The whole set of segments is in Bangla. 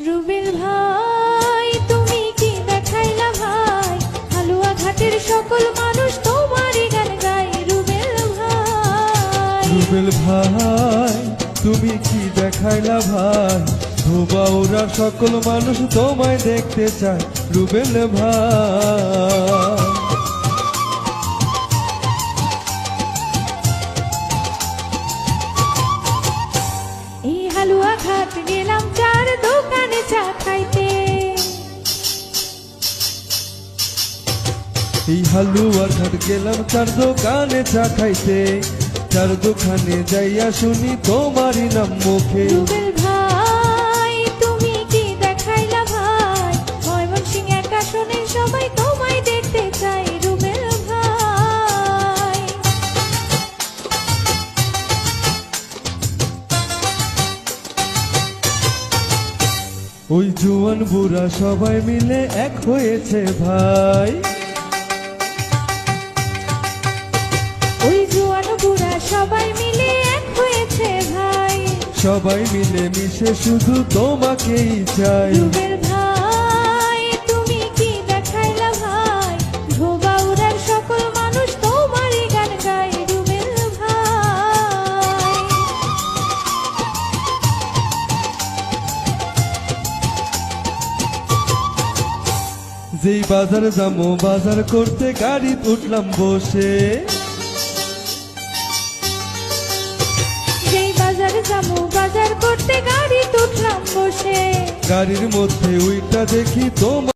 রুবেল ভাই তুমি কি দেখাইলা ভাই, হালুয়া ঘাটের সকল মানুষ তোমারই গান গায়। রুবেল ভাই, রুবেল ভাই তুমি কি দেখাইলা ভাই, ধোবাউড়ার সকল মানুষ তোমায় দেখতে চায়। রুবেল ভাই, এই হালুয়া ঘাট গেলাম চার দোকানে চা খাইতে, এই হালুয়ার ঘাট গেলাম চার দোকানে চা খাইতে, চার দোকানে যাইয়া শুনি তোমারই নাম মুখে। রুবেল ভাই তুমি কি দেখাইলা ভাই, ময়মনসিংহ এক আসনে সবাই তোমায় দেখতে চাই। রুবেল ভাই, ওই জুয়ান বুড়া সবাই মিলে এক হয়েছে ভাই, ওই জোয়ান বুড়া সবাই মিলে এক হয়েছে ভাই। সবাই মিলে মিশে শুধু তোমাকেই চাই। রুবেল ভাই তুমি কি দেখাইলা ভাই, ধোবাউড়ার সকল মানুষ তোমারই গান গায়। রুবেল ভাই, যেই বাজার যাবো বাজার করতে গাড়ি উঠলাম বসে, যেই বাজার যাবো বাজার করতে গাড়ি তুটলাম বসে, গাড়ির মধ্যে ওইটা দেখি তোমার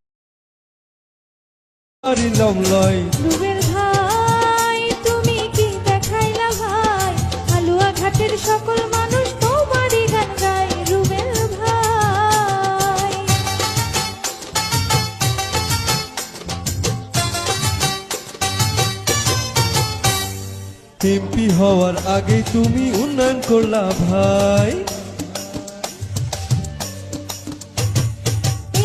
নাম লয়। রুবেল ভাই তুমি কি দেখাইলা ভাই, হালুয়া ঘাটের সকল মানুষ তোমারই গান গায়। রুবেল ভাই, এমপি হওয়ার আগেই তুমি উন্নয়ন করলা ভাই,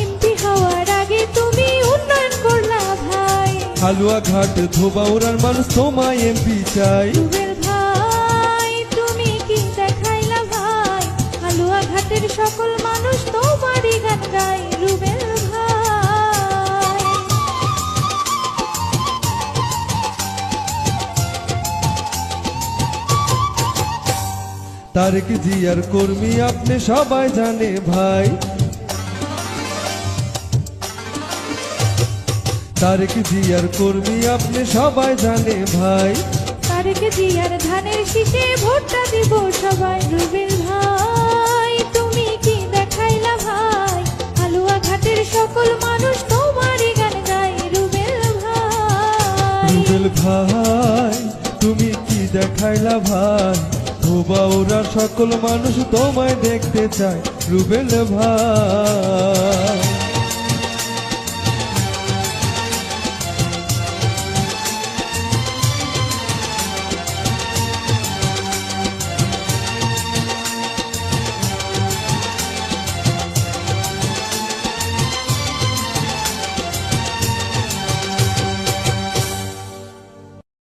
এমপি হওয়ার আগে তুমি উন্নয়ন করলা ভাই। হালুয়া ঘাট ধোবাউড়ার মানুষ তোমায় এমপি চাই। রুবেল ভাই তুমি কি দেখাইলা ভাই, হালুয়া ঘাটের সকল মানুষ তোমারই গান গায়। রুবেল ভাই, তারেক জিয়ার কর্মী আপনি সবাই জানে ভাই, তারেক জিয়ার কর্মী আপনি সবাই জানে ভাই। তারেক জিয়ার ধানের শীষে ভোটটা দিব সবাই। রুবেল ভাই তুমি কি দেখাইলা ভাই, হালুয়া ঘাটের সকল মানুষ তোমারই গান গায়। রুবেল ভাই, রুবেল ভাই তুমি কি দেখাইলা ভাই, ধোবাউড়ার সকল মানুষ তোমায় দেখতে চায়। রুবেল ভাই।